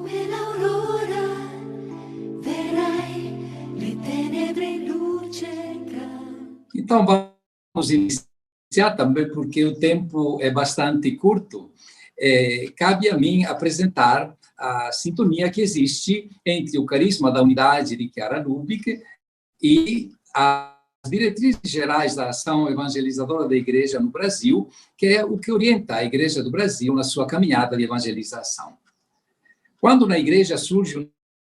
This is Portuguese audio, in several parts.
Come l'aurora, vedrai le tenebre in luce. Então, vamos iniciar também, porque o tempo é bastante curto. Cabe a mim apresentar a sintonia que existe entre o carisma da unidade de Chiara Lubich e as diretrizes gerais da ação evangelizadora da Igreja no Brasil, que é o que orienta a Igreja do Brasil na sua caminhada de evangelização. Quando na Igreja surge um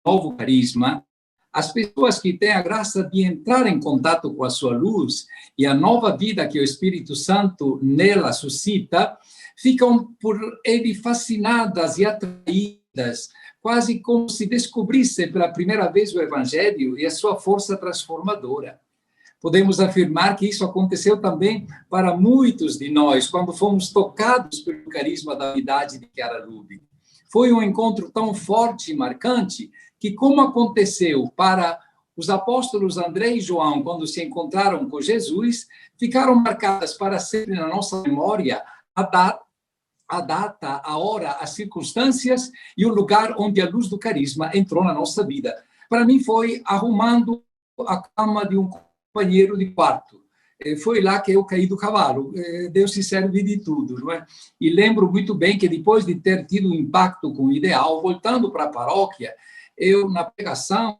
novo carisma, as pessoas que têm a graça de entrar em contato com a sua luz e a nova vida que o Espírito Santo nela suscita, ficam por ele fascinadas e atraídas, quase como se descobrissem pela primeira vez o Evangelho e a sua força transformadora. Podemos afirmar que isso aconteceu também para muitos de nós, quando fomos tocados pelo carisma da unidade de Chiara Lubich. Foi um encontro tão forte e marcante que, como aconteceu para os apóstolos André e João, quando se encontraram com Jesus, ficaram marcadas para sempre na nossa memória a data, a hora, as circunstâncias e o lugar onde a luz do carisma entrou na nossa vida. Para mim foi arrumando a cama de um companheiro de quarto. Foi lá que eu caí do cavalo. Deus se serve de tudo, não é? E lembro muito bem que depois de ter tido um impacto com o ideal, voltando para a paróquia, eu, na pregação,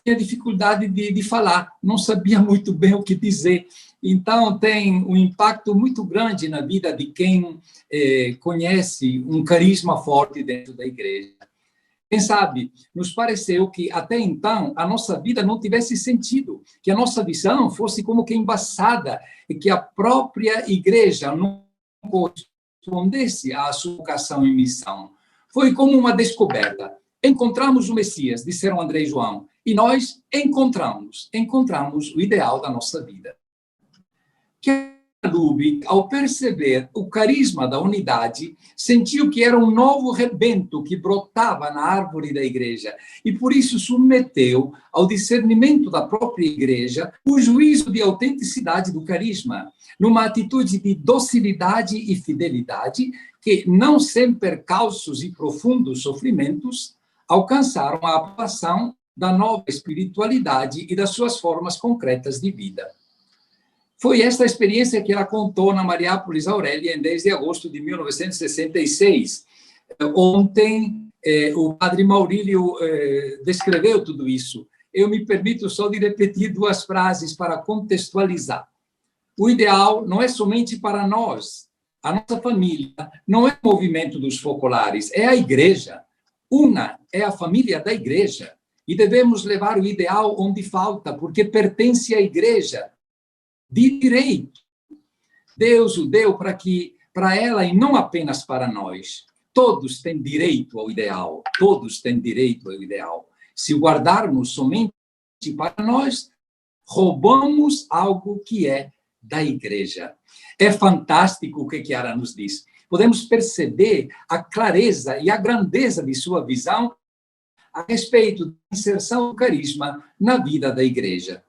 tinha dificuldade de falar, não sabia muito bem o que dizer. Então, tem um impacto muito grande na vida de quem conhece um carisma forte dentro da igreja. Quem sabe, nos pareceu que, até então, a nossa vida não tivesse sentido, que a nossa visão fosse como que embaçada, e que a própria igreja não correspondesse à sua vocação e missão. Foi como uma descoberta. Encontramos o Messias, disseram André e João, e nós encontramos o ideal da nossa vida. Chiara Lubich, ao perceber o carisma da unidade, sentiu que era um novo rebento que brotava na árvore da igreja e, por isso, submeteu ao discernimento da própria igreja o juízo de autenticidade do carisma, numa atitude de docilidade e fidelidade que, não sem percalços e profundos sofrimentos, alcançaram a aprovação da nova espiritualidade e das suas formas concretas de vida. Foi esta experiência que ela contou na Mariápolis Aurélia em 10 de agosto de 1966. Ontem, o padre Maurílio descreveu tudo isso. Eu me permito só de repetir duas frases para contextualizar. O ideal não é somente para nós, a nossa família, não é o movimento dos focolares, é a igreja. Una é a família da igreja. E devemos levar o ideal onde falta, porque pertence à igreja. De direito. Deus o deu para ela e não apenas para nós. Todos têm direito ao ideal. Todos têm direito ao ideal. Se o guardarmos somente para nós, roubamos algo que é da igreja. É fantástico o que Chiara nos diz. Podemos perceber a clareza e a grandeza de sua visão a respeito da inserção do carisma na vida da igreja.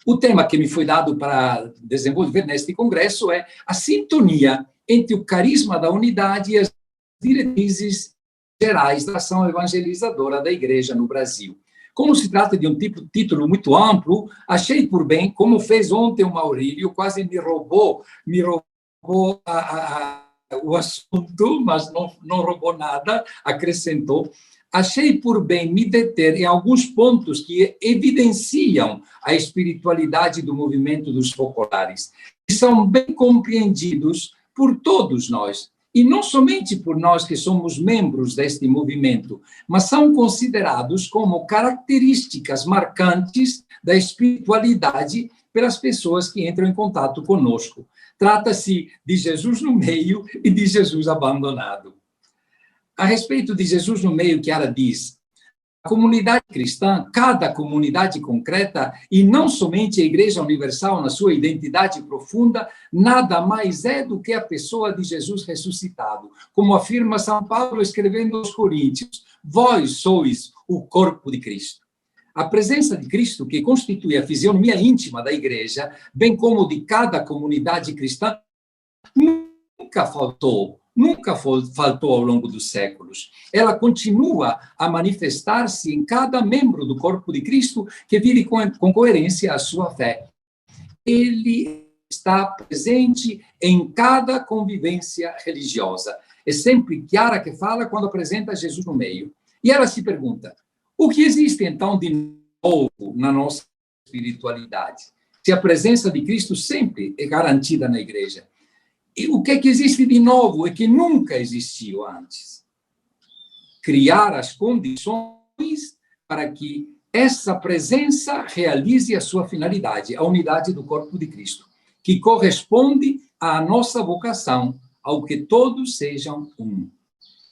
O tema que me foi dado para desenvolver neste congresso é a sintonia entre o carisma da unidade e as diretrizes gerais da ação evangelizadora da Igreja no Brasil. Como se trata de um título muito amplo, achei por bem, como fez ontem o Maurílio, quase me roubou o assunto, mas não roubou nada, acrescentou. Achei por bem me deter em alguns pontos que evidenciam a espiritualidade do movimento dos focolares, que são bem compreendidos por todos nós, e não somente por nós que somos membros deste movimento, mas são considerados como características marcantes da espiritualidade pelas pessoas que entram em contato conosco. Trata-se de Jesus no meio e de Jesus abandonado. A respeito de Jesus no meio, Chiara diz, a comunidade cristã, cada comunidade concreta, e não somente a Igreja Universal na sua identidade profunda, nada mais é do que a pessoa de Jesus ressuscitado. Como afirma São Paulo escrevendo aos Coríntios, vós sois o corpo de Cristo. A presença de Cristo, que constitui a fisionomia íntima da Igreja, bem como de cada comunidade cristã, nunca faltou nunca faltou ao longo dos séculos. Ela continua a manifestar-se em cada membro do corpo de Cristo que vive com coerência a sua fé. Ele está presente em cada convivência religiosa. É sempre Chiara que fala quando apresenta Jesus no meio. E ela se pergunta, o que existe então de novo na nossa espiritualidade? Se a presença de Cristo sempre é garantida na igreja. E o que é que existe de novo e que nunca existiu antes? Criar as condições para que essa presença realize a sua finalidade, a unidade do corpo de Cristo, que corresponde à nossa vocação, ao que todos sejam um.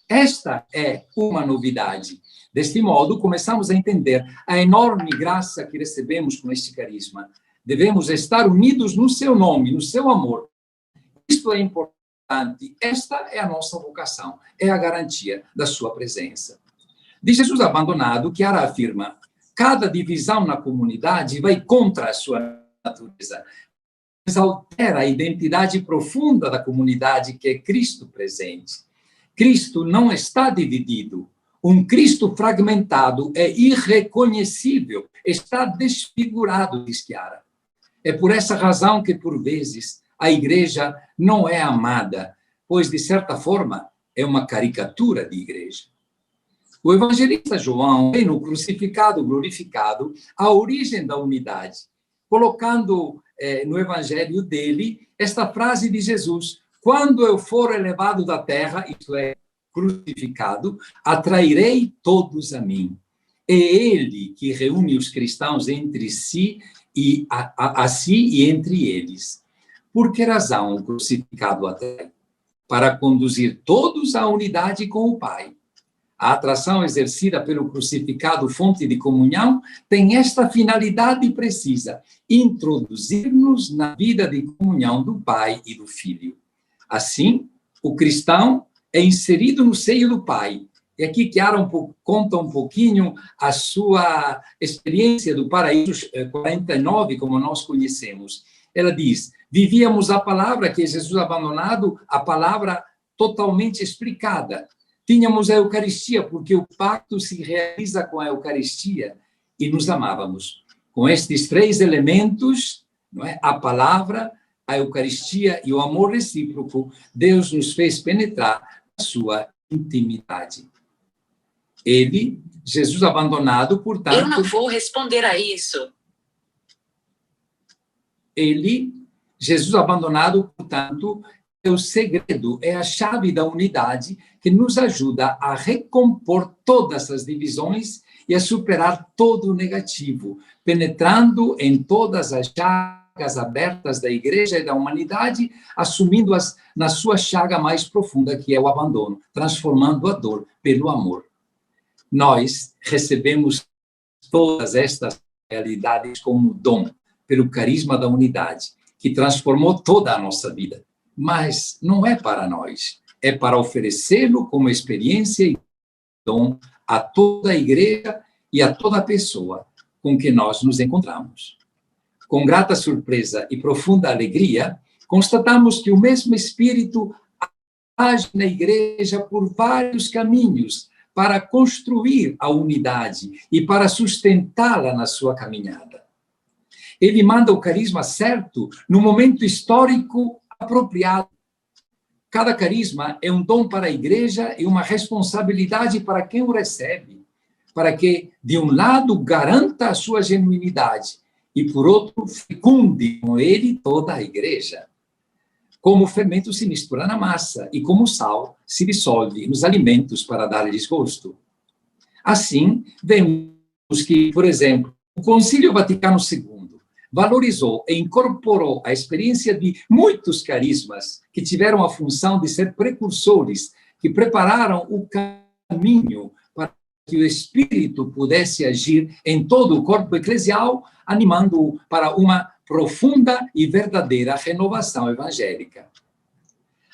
Esta é uma novidade. Deste modo, começamos a entender a enorme graça que recebemos com este carisma. Devemos estar unidos no seu nome, no seu amor. Isto é importante. Esta é a nossa vocação. É a garantia da sua presença. De Jesus abandonado, Chiara afirma, cada divisão na comunidade vai contra a sua natureza, mas altera a identidade profunda da comunidade que é Cristo presente. Cristo não está dividido. Um Cristo fragmentado é irreconhecível, está desfigurado, diz Chiara. É por essa razão que, por vezes, a igreja não é amada, pois, de certa forma, é uma caricatura de igreja. O evangelista João vê no crucificado glorificado a origem da unidade, colocando no evangelho dele esta frase de Jesus, quando eu for elevado da terra, isto é, crucificado, atrairei todos a mim. É ele que reúne os cristãos entre si e a si e entre eles. Por que razão o crucificado atrai? Para conduzir todos à unidade com o Pai. A atração exercida pelo crucificado, fonte de comunhão, tem esta finalidade precisa, introduzir-nos na vida de comunhão do Pai e do Filho. Assim, o cristão é inserido no seio do Pai. E aqui Chiara conta um pouquinho a sua experiência do paraíso 49, como nós conhecemos. Ela diz, vivíamos a palavra que Jesus abandonado, a palavra totalmente explicada. Tínhamos a Eucaristia, porque o pacto se realiza com a Eucaristia, e nos amávamos. Com estes três elementos, não é? A palavra, a Eucaristia e o amor recíproco, Deus nos fez penetrar na sua intimidade. Ele, Jesus abandonado, portanto... Eu não vou responder a isso. Ele, Jesus abandonado, portanto, é o segredo, é a chave da unidade que nos ajuda a recompor todas as divisões e a superar todo o negativo, penetrando em todas as chagas abertas da igreja e da humanidade, assumindo-as na sua chaga mais profunda, que é o abandono, transformando a dor pelo amor. Nós recebemos todas estas realidades como dom, pelo carisma da unidade, que transformou toda a nossa vida. Mas não é para nós, é para oferecê-lo como experiência e dom a toda a igreja e a toda pessoa com que nós nos encontramos. Com grata surpresa e profunda alegria, constatamos que o mesmo Espírito age na igreja por vários caminhos para construir a unidade e para sustentá-la na sua caminhada. Ele manda o carisma certo no momento histórico apropriado. Cada carisma é um dom para a igreja e uma responsabilidade para quem o recebe, para que, de um lado, garanta a sua genuinidade e, por outro, fecunde com ele toda a igreja. Como o fermento se mistura na massa e como o sal se dissolve nos alimentos para dar-lhes gosto. Assim, vemos que, por exemplo, o Concílio Vaticano II valorizou e incorporou a experiência de muitos carismas que tiveram a função de ser precursores, que prepararam o caminho para que o Espírito pudesse agir em todo o corpo eclesial, animando-o para uma profunda e verdadeira renovação evangélica.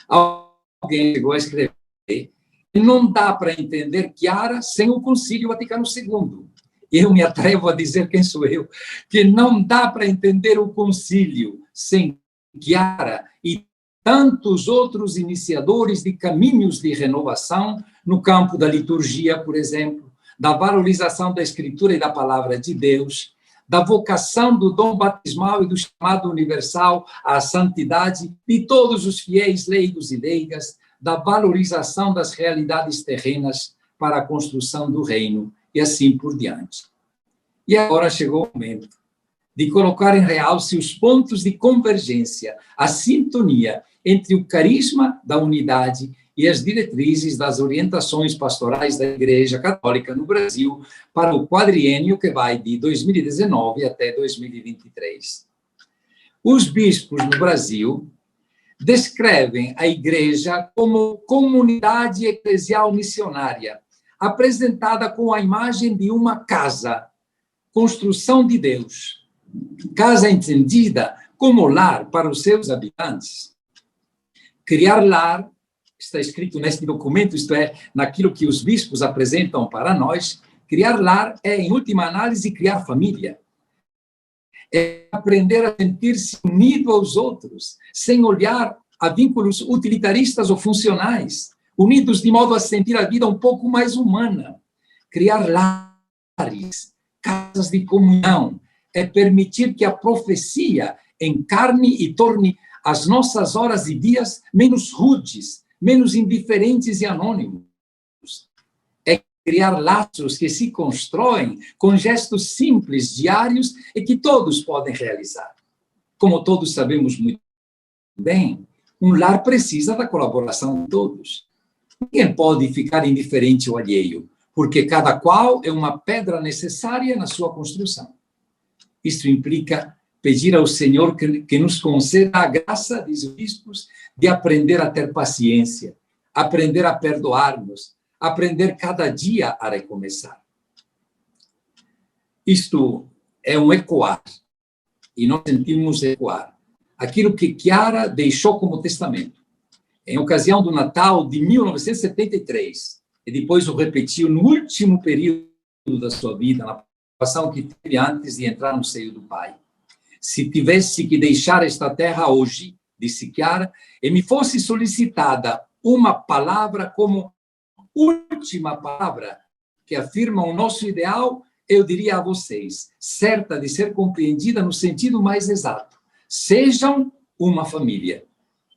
Alguém chegou a escrever, não dá para entender Chiara sem o Concílio Vaticano II. Eu me atrevo a dizer quem sou eu, que não dá para entender o concílio sem Chiara e tantos outros iniciadores de caminhos de renovação no campo da liturgia, por exemplo, da valorização da Escritura e da Palavra de Deus, da vocação do dom batismal e do chamado universal à santidade de todos os fiéis leigos e leigas, da valorização das realidades terrenas para a construção do reino, e assim por diante. E agora chegou o momento de colocar em realce os pontos de convergência, a sintonia entre o carisma da unidade e as diretrizes das orientações pastorais da Igreja Católica no Brasil para o quadriênio que vai de 2019 até 2023. Os bispos no Brasil descrevem a Igreja como comunidade eclesial missionária, apresentada com a imagem de uma casa, construção de Deus. Casa entendida como lar para os seus habitantes. Criar lar, está escrito neste documento, isto é, naquilo que os bispos apresentam para nós, criar lar é, em última análise, criar família. É aprender a sentir-se unido aos outros, sem olhar a vínculos utilitaristas ou funcionais, unidos de modo a sentir a vida um pouco mais humana. Criar lares, casas de comunhão, é permitir que a profecia encarne e torne as nossas horas e dias menos rudes, menos indiferentes e anônimos. É criar laços que se constroem com gestos simples, diários, e que todos podem realizar. Como todos sabemos muito bem, um lar precisa da colaboração de todos. Ninguém pode ficar indiferente ou alheio, porque cada qual é uma pedra necessária na sua construção. Isto implica pedir ao Senhor que nos conceda a graça, diz os bispos, de aprender a ter paciência, aprender a perdoar-nos, aprender cada dia a recomeçar. Isto é um ecoar, e nós sentimos ecoar aquilo que Chiara deixou como testamento. Em ocasião do Natal de 1973, e depois o repetiu no último período da sua vida, na participação que teve antes de entrar no seio do Pai. Se tivesse que deixar esta terra hoje, disse Chiara, e me fosse solicitada uma palavra como última palavra que afirma o nosso ideal, eu diria a vocês, certa de ser compreendida no sentido mais exato: sejam uma família.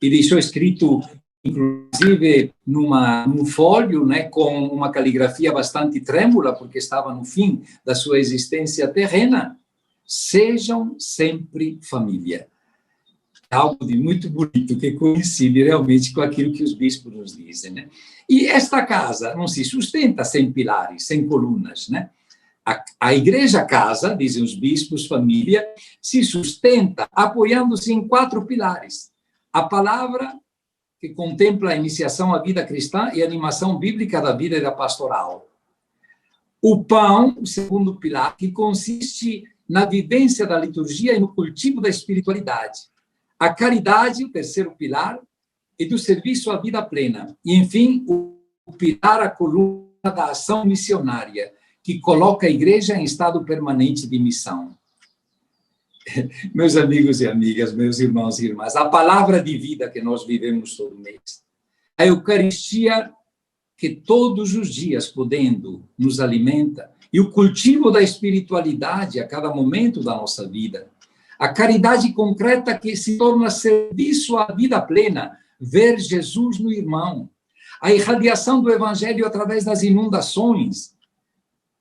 E deixou escrito, inclusive, num folho, né, com uma caligrafia bastante trêmula, porque estava no fim da sua existência terrena: sejam sempre família. É algo de muito bonito, que coincide realmente com aquilo que os bispos nos dizem, né? E esta casa não se sustenta sem pilares, sem colunas, né? A igreja casa, dizem os bispos, família, se sustenta apoiando-se em 4 pilares. A palavra, que contempla a iniciação à vida cristã e a animação bíblica da vida e da pastoral. O pão, o segundo pilar, que consiste na vivência da liturgia e no cultivo da espiritualidade. A caridade, o terceiro pilar, e do serviço à vida plena. E, enfim, o pilar, a coluna da ação missionária, que coloca a igreja em estado permanente de missão. Meus amigos e amigas, meus irmãos e irmãs, a palavra de vida que nós vivemos todo mês, a Eucaristia que todos os dias, podendo, nos alimenta, e o cultivo da espiritualidade a cada momento da nossa vida, a caridade concreta que se torna serviço à vida plena, ver Jesus no irmão, a irradiação do Evangelho através das inundações,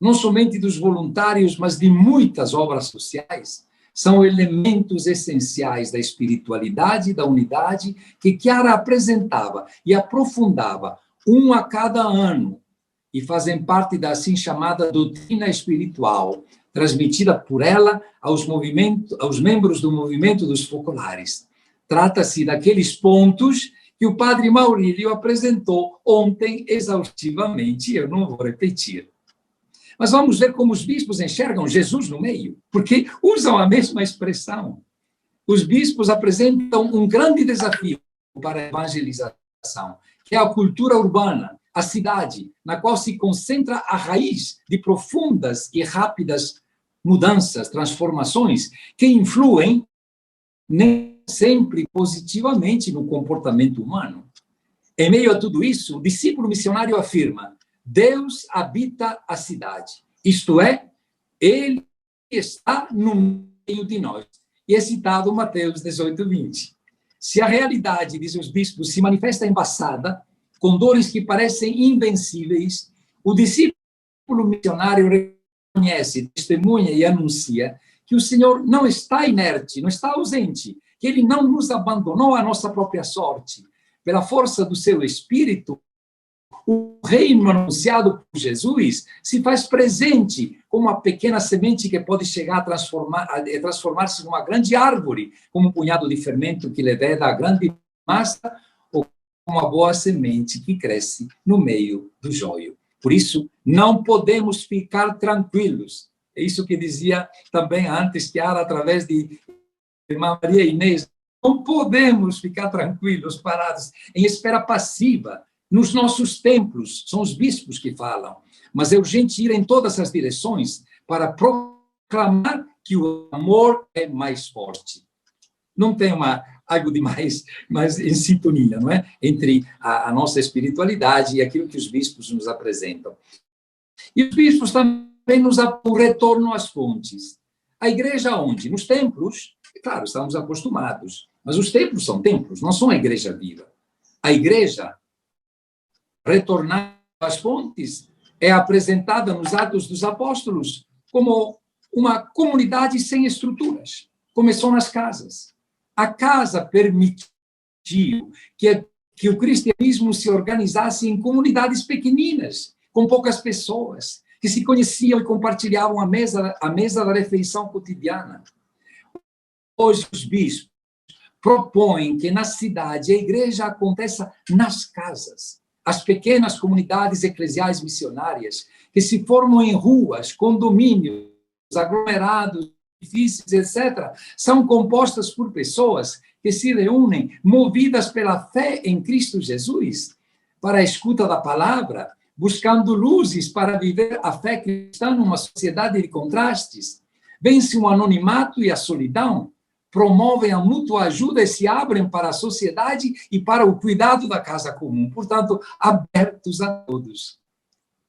não somente dos voluntários, mas de muitas obras sociais, são elementos essenciais da espiritualidade e da unidade que Chiara apresentava e aprofundava um a cada ano, e fazem parte da assim chamada doutrina espiritual, transmitida por ela aos membros do movimento dos focolares. Trata-se daqueles pontos que o padre Maurílio apresentou ontem exaustivamente, eu não vou repetir. Mas vamos ver como os bispos enxergam Jesus no meio, porque usam a mesma expressão. Os bispos apresentam um grande desafio para a evangelização, que é a cultura urbana, a cidade, na qual se concentra a raiz de profundas e rápidas mudanças, transformações, que influem nesse sempre positivamente no comportamento humano. Em meio a tudo isso, o discípulo missionário afirma: Deus habita a cidade, isto é, Ele está no meio de nós. E é citado Mateus 18, 20. Se a realidade, dizem os bispos, se manifesta embaçada, com dores que parecem invencíveis, o discípulo missionário reconhece, testemunha e anuncia que o Senhor não está inerte, não está ausente, que Ele não nos abandonou à nossa própria sorte. Pela força do seu Espírito, o reino anunciado por Jesus se faz presente como uma pequena semente que pode chegar a transformar-se numa grande árvore, como um punhado de fermento que leveda a grande massa, ou uma boa semente que cresce no meio do joio. Por isso, não podemos ficar tranquilos. É isso que dizia também antes Chiara, através de irmã Maria Inês. Não podemos ficar tranquilos, parados, em espera passiva, nos nossos templos. São os bispos que falam. Mas é urgente ir em todas as direções para proclamar que o amor é mais forte. Não tem algo de mais em sintonia, não é? Entre a nossa espiritualidade e aquilo que os bispos nos apresentam. E os bispos também nos apontam o retorno às fontes. A igreja onde? Nos templos, claro, estamos acostumados, mas os templos são templos, não são a igreja viva. A igreja, retornar às fontes, é apresentada nos Atos dos Apóstolos como uma comunidade sem estruturas. Começou nas casas. A casa permitiu que o cristianismo se organizasse em comunidades pequeninas, com poucas pessoas, que se conheciam e compartilhavam a mesa da refeição cotidiana. Hoje, os bispos propõem que na cidade a igreja aconteça nas casas. As pequenas comunidades eclesiais missionárias, que se formam em ruas, condomínios, aglomerados, edifícios, etc., são compostas por pessoas que se reúnem movidas pela fé em Cristo Jesus, para a escuta da palavra, buscando luzes para viver a fé cristã numa sociedade de contrastes. Vencem o anonimato e a solidão, promovem a mútua ajuda e se abrem para a sociedade e para o cuidado da casa comum, portanto, abertos a todos.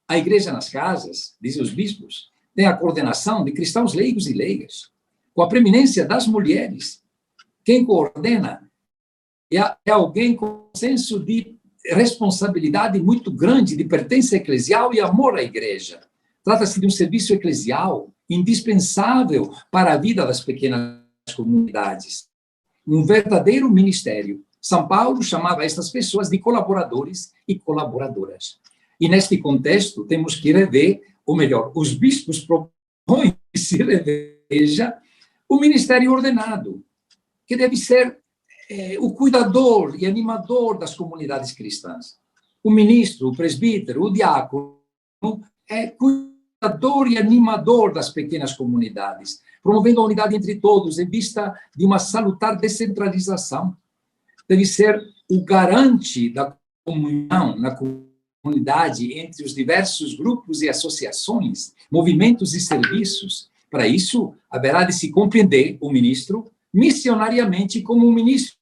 A igreja nas casas, dizem os bispos, tem a coordenação de cristãos leigos e leigas, com a preeminência das mulheres. Quem coordena é alguém com senso de responsabilidade muito grande, de pertença eclesial e amor à igreja. Trata-se de um serviço eclesial indispensável para a vida das pequenas comunidades. Um verdadeiro ministério. São Paulo chamava estas pessoas de colaboradores e colaboradoras. E neste contexto, temos que rever, ou melhor, os bispos propõem que se reveja o ministério ordenado, que deve ser o cuidador e animador das comunidades cristãs. O ministro, o presbítero, o diácono é cuidador e animador das pequenas comunidades, promovendo a unidade entre todos em vista de uma salutar descentralização. Deve ser o garante da comunhão na comunidade entre os diversos grupos e associações, movimentos e serviços. Para isso, haverá de se compreender o ministro missionariamente como um ministro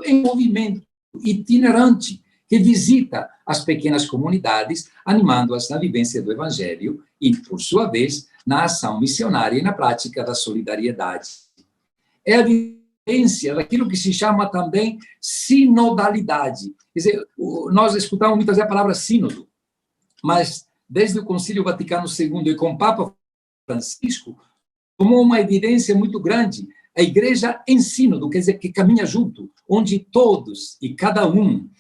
em movimento, itinerante, que visita as pequenas comunidades, animando-as na vivência do Evangelho e, por sua vez, na ação missionária e na prática da solidariedade. É a vivência daquilo que se chama também sinodalidade. Quer dizer, nós escutamos muitas vezes a palavra sínodo, mas desde o Concílio Vaticano II e com o Papa Francisco, tomou uma evidência muito grande. A igreja em sínodo, quer dizer, que caminha junto, onde todos e cada um,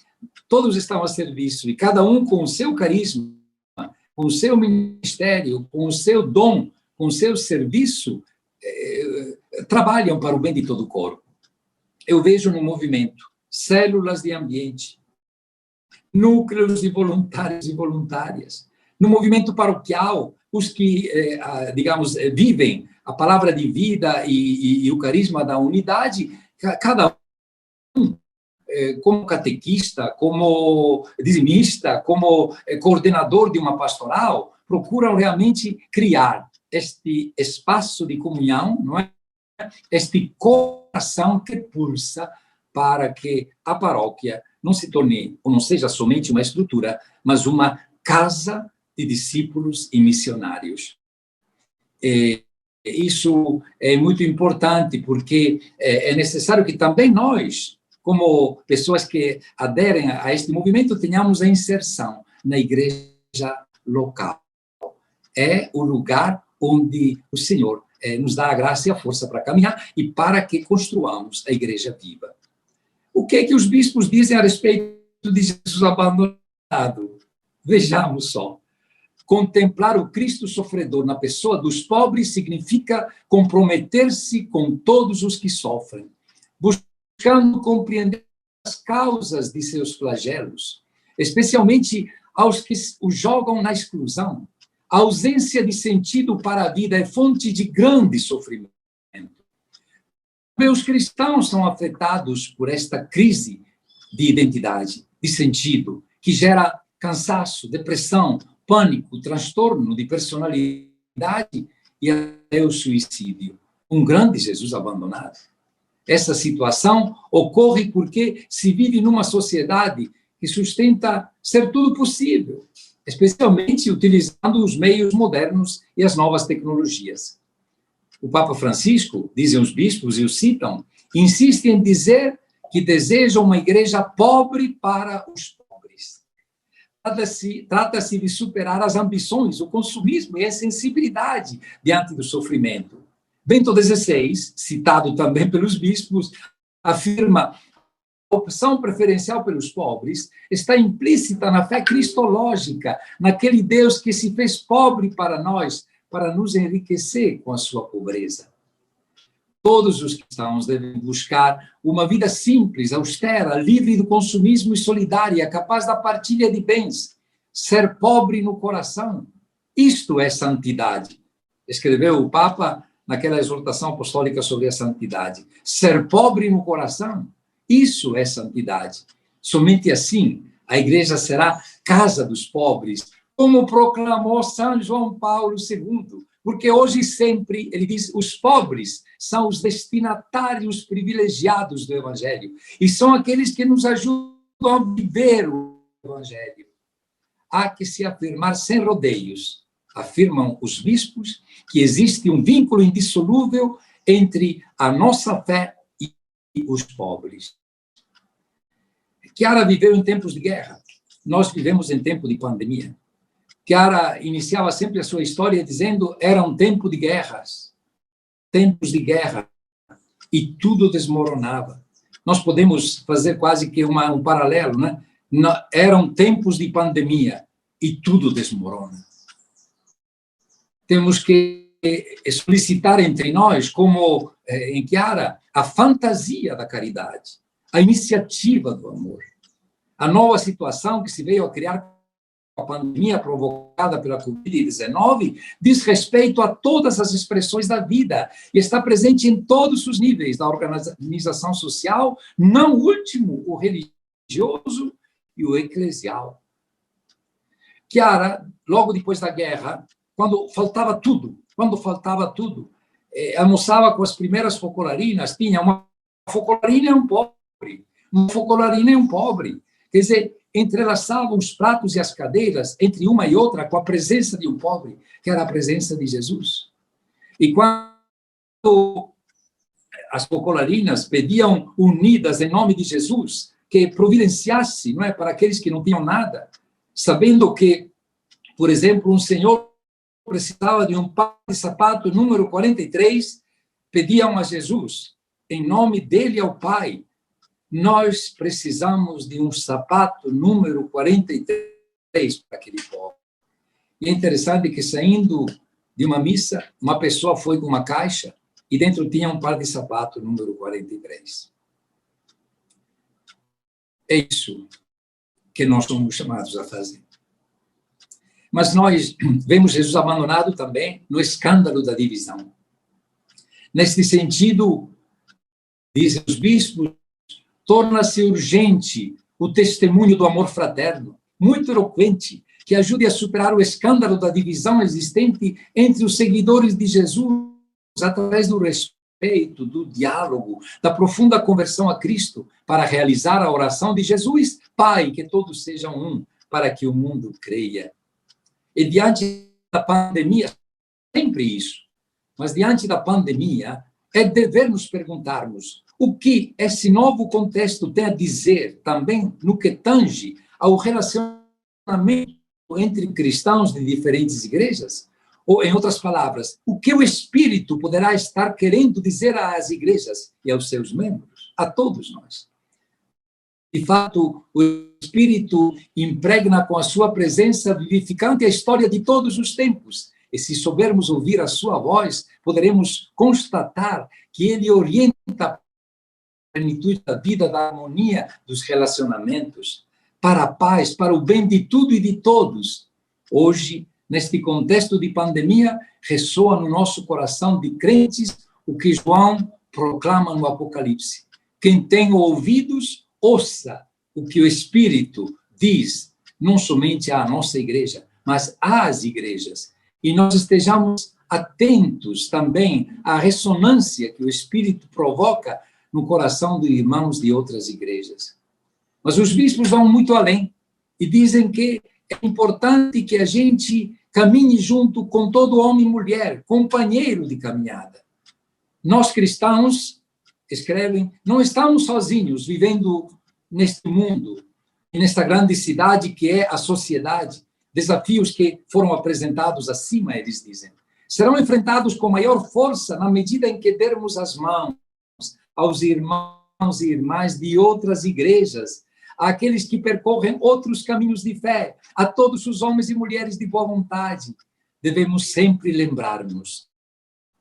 todos estão a serviço, e cada um com o seu carisma, com o seu ministério, com o seu dom, com o seu serviço, trabalham para o bem de todo o corpo. Eu vejo no movimento células de ambiente, núcleos de voluntários e voluntárias, no movimento paroquial, os que, digamos, vivem a palavra de vida e o carisma da unidade, cada um, como catequista, como dizimista, como coordenador de uma pastoral, procuram realmente criar este espaço de comunhão, não é? Este coração ação que pulsa para que a paróquia não se torne, ou não seja somente uma estrutura, mas uma casa de discípulos e missionários. Isso é muito importante, porque é necessário que também nós, como pessoas que aderem a este movimento, tenhamos a inserção na igreja local. É o lugar onde o Senhor nos dá a graça e a força para caminhar e para que construamos a igreja viva. O que é que os bispos dizem a respeito de Jesus abandonado? Vejamos só. Contemplar o Cristo sofredor na pessoa dos pobres significa comprometer-se com todos os que sofrem, buscando compreender as causas de seus flagelos, especialmente aos que os jogam na exclusão. A ausência de sentido para a vida é fonte de grande sofrimento. Os cristãos são afetados por esta crise de identidade, de sentido, que gera cansaço, depressão, pânico, transtorno de personalidade e até o suicídio. Um grande Jesus abandonado. Essa situação ocorre porque se vive numa sociedade que sustenta ser tudo possível, especialmente utilizando os meios modernos e as novas tecnologias. O Papa Francisco, dizem os bispos, e o citam, insiste em dizer que deseja uma igreja pobre para os pobres. Trata-se de superar as ambições, o consumismo e a sensibilidade diante do sofrimento. Bento XVI, citado também pelos bispos, afirma: a opção preferencial pelos pobres está implícita na fé cristológica, naquele Deus que se fez pobre para nós, para nos enriquecer com a sua pobreza. Todos os cristãos devem buscar uma vida simples, austera, livre do consumismo e solidária, capaz da partilha de bens, ser pobre no coração. Isto é santidade. Escreveu o Papa naquela exortação apostólica sobre a santidade. Ser pobre no coração, isso é santidade. Somente assim a igreja será casa dos pobres, como proclamou São João Paulo II, porque hoje e sempre, ele diz, os pobres são os destinatários privilegiados do Evangelho, e são aqueles que nos ajudam a viver o Evangelho. Há que se afirmar sem rodeios, afirmam os bispos, que existe um vínculo indissolúvel entre a nossa fé e os pobres. Chiara viveu em tempos de guerra, nós vivemos em tempo de pandemia. Chiara iniciava sempre a sua história dizendo: era um tempo de guerras, tempos de guerra, e tudo desmoronava. Nós podemos fazer quase que um paralelo, né? Eram tempos de pandemia e tudo desmorona. Temos que solicitar entre nós, como em Chiara, a fantasia da caridade, a iniciativa do amor. A nova situação que se veio a criar a pandemia provocada pela Covid-19 diz respeito a todas as expressões da vida e está presente em todos os níveis da organização social, não último o religioso e o eclesial. Chiara, logo depois da guerra, quando faltava tudo, almoçava com as primeiras focolarinas, tinha uma focolarina e um pobre, uma focolarina e um pobre. Quer dizer, entrelaçavam os pratos e as cadeiras entre uma e outra com a presença de um pobre, que era a presença de Jesus. E quando as focolarinas pediam unidas em nome de Jesus, que providenciasse, não é, para aqueles que não tinham nada, sabendo que, por exemplo, um senhor precisava de um par de sapato número 43, pediam a Jesus, em nome dele ao Pai: nós precisamos de um sapato número 43 para aquele pobre. E é interessante que, saindo de uma missa, uma pessoa foi com uma caixa e dentro tinha um par de sapato número 43. É isso que nós somos chamados a fazer. Mas nós vemos Jesus abandonado também no escândalo da divisão. Neste sentido, dizem os bispos, torna-se urgente o testemunho do amor fraterno, muito eloquente, que ajude a superar o escândalo da divisão existente entre os seguidores de Jesus através do respeito respeito, do diálogo, da profunda conversão a Cristo, para realizar a oração de Jesus: Pai, que todos sejam um, para que o mundo creia. E diante da pandemia, sempre isso, mas diante da pandemia, é dever nos perguntarmos o que esse novo contexto tem a dizer também no que tange ao relacionamento entre cristãos de diferentes igrejas. Ou, em outras palavras, o que o Espírito poderá estar querendo dizer às igrejas e aos seus membros, a todos nós. De fato, o Espírito impregna com a sua presença vivificante a história de todos os tempos. E se soubermos ouvir a sua voz, poderemos constatar que ele orienta a plenitude da vida, da harmonia dos relacionamentos, para a paz, para o bem de tudo e de todos. Hoje, neste contexto de pandemia, ressoa no nosso coração de crentes o que João proclama no Apocalipse: quem tem ouvidos, ouça o que o Espírito diz, não somente à nossa igreja, mas às igrejas. E nós estejamos atentos também à ressonância que o Espírito provoca no coração de irmãos de outras igrejas. Mas os bispos vão muito além e dizem que é importante que a gente caminhe junto com todo homem e mulher, companheiro de caminhada. Nós cristãos, escrevem, não estamos sozinhos vivendo neste mundo, e nesta grande cidade que é a sociedade. Desafios que foram apresentados acima, eles dizem, serão enfrentados com maior força na medida em que dermos as mãos aos irmãos e irmãs de outras igrejas, àqueles que percorrem outros caminhos de fé, a todos os homens e mulheres de boa vontade. Devemos sempre lembrar-nos,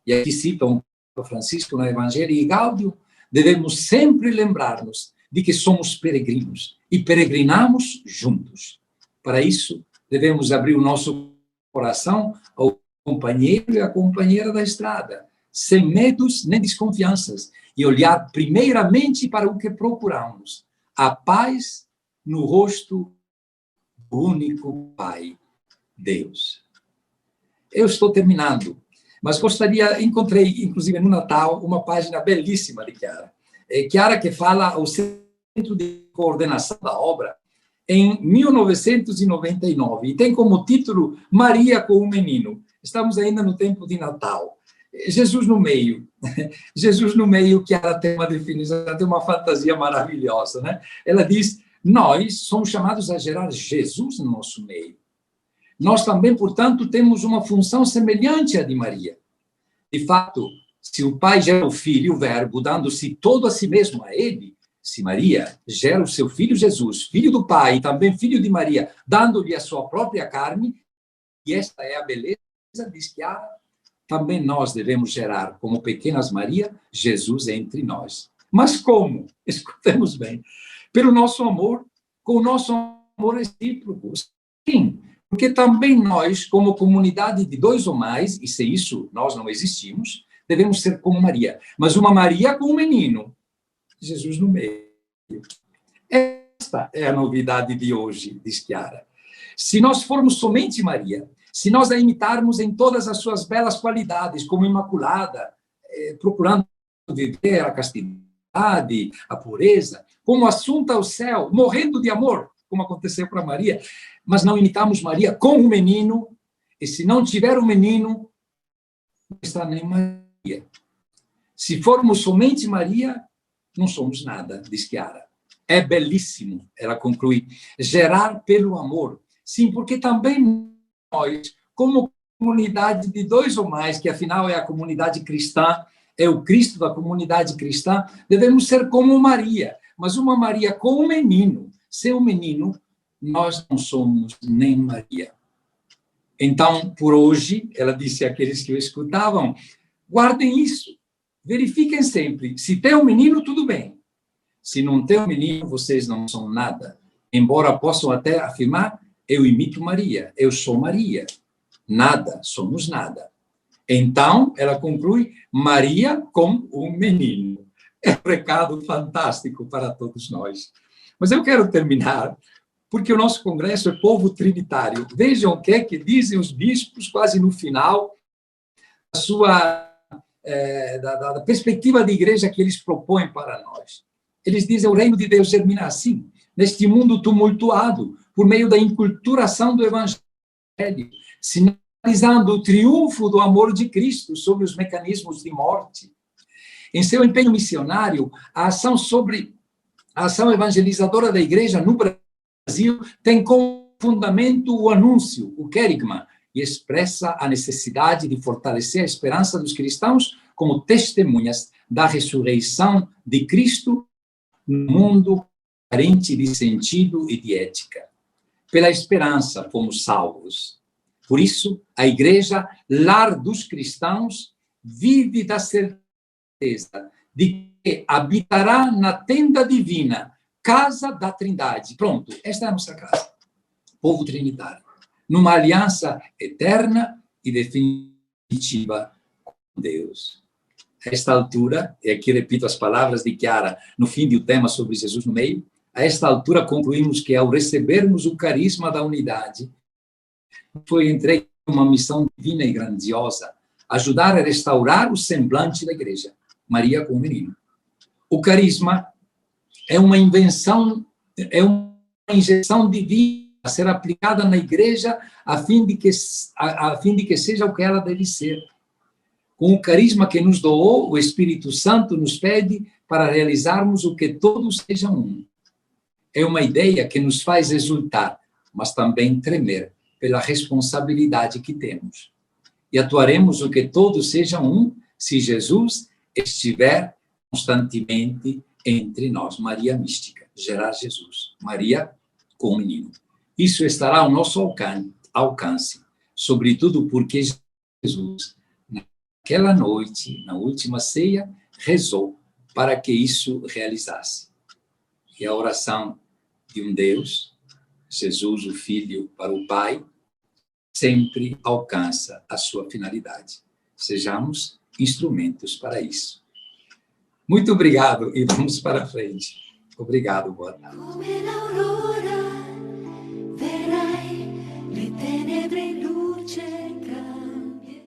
e aqui citam o Francisco no Evangelho e Gáudio, devemos sempre lembrar-nos de que somos peregrinos e peregrinamos juntos. Para isso, devemos abrir o nosso coração ao companheiro e à companheira da estrada, sem medos nem desconfianças, e olhar primeiramente para o que procuramos: a paz no rosto do único Pai, Deus. Eu estou terminando, mas encontrei, inclusive no Natal, uma página belíssima de Chiara. Chiara que fala ao Centro de Coordenação da Obra, em 1999, e tem como título Maria com o Menino. Estamos ainda no tempo de Natal. Jesus no meio. Jesus no meio, que ela tem uma definição, ela tem uma fantasia maravilhosa, né? Ela diz: nós somos chamados a gerar Jesus no nosso meio. Nós também, portanto, temos uma função semelhante à de Maria. De fato, se o Pai gera o Filho, o Verbo, dando-se todo a si mesmo a ele, se Maria gera o seu Filho Jesus, filho do Pai e também filho de Maria, dando-lhe a sua própria carne, e esta é a beleza, diz Chiara, também nós devemos gerar, como pequenas Maria, Jesus entre nós. Mas como? Escutemos bem. Pelo nosso amor, com o nosso amor recíproco. Sim, porque também nós, como comunidade de dois ou mais, e sem isso nós não existimos, devemos ser como Maria. Mas uma Maria com um menino, Jesus no meio. Esta é a novidade de hoje, diz Chiara. Se nós formos somente Maria, se nós a imitarmos em todas as suas belas qualidades, como imaculada, procurando viver a castidade, a pureza, como assunta ao céu, morrendo de amor, como aconteceu para Maria, mas não imitamos Maria com o menino, e se não tiver o menino, não está nem Maria. Se formos somente Maria, não somos nada, diz Chiara. É belíssimo, ela conclui, gerar pelo amor. Sim, porque também nós, como comunidade de dois ou mais, que afinal é a comunidade cristã, é o Cristo da comunidade cristã, devemos ser como Maria, mas uma Maria com um menino. Sem o menino, nós não somos nem Maria. Então, por hoje, ela disse àqueles que o escutavam, guardem isso, verifiquem sempre. Se tem um menino, tudo bem. Se não tem um menino, vocês não são nada. Embora possam até afirmar, eu imito Maria, eu sou Maria. Nada, somos nada. Então, ela conclui, Maria com um menino. É um recado fantástico para todos nós. Mas eu quero terminar, porque o nosso congresso é povo trinitário. Vejam o que é que dizem os bispos, quase no final, a sua da perspectiva de igreja que eles propõem para nós. Eles dizem: o reino de Deus germina assim, neste mundo tumultuado, por meio da inculturação do evangelho, sinalizando o triunfo do amor de Cristo sobre os mecanismos de morte. Em seu empenho missionário, a ação evangelizadora da igreja no Brasil tem como fundamento o anúncio, o querigma, e expressa a necessidade de fortalecer a esperança dos cristãos como testemunhas da ressurreição de Cristo no mundo carente de sentido e de ética. Pela esperança fomos salvos. Por isso, a igreja, lar dos cristãos, vive da certeza de que habitará na tenda divina, casa da Trindade. Pronto, esta é a nossa casa, povo trinitário, numa aliança eterna e definitiva com Deus. A esta altura, e aqui repito as palavras de Chiara no fim do tema sobre Jesus no meio, a esta altura concluímos que, ao recebermos o carisma da unidade, foi entregue uma missão divina e grandiosa: ajudar a restaurar o semblante da igreja, Maria com o menino. O carisma é uma invenção, é uma injeção divina a ser aplicada na igreja a fim de que seja o que ela deve ser. Com o carisma que nos doou, o Espírito Santo nos pede para realizarmos o que todos sejam um. É uma ideia que nos faz exultar, mas também tremer pela responsabilidade que temos. E atuaremos o que todos sejam um se Jesus estiver constantemente entre nós. Maria mística, gerar Jesus. Maria com o menino. Isso estará ao nosso alcance, sobretudo porque Jesus, naquela noite, na última ceia, rezou para que isso realizasse. E a oração de um Deus, Jesus, o Filho, para o Pai, sempre alcança a sua finalidade. Sejamos instrumentos para isso. Muito obrigado e vamos para frente. Obrigado, boa tarde. come l'aurora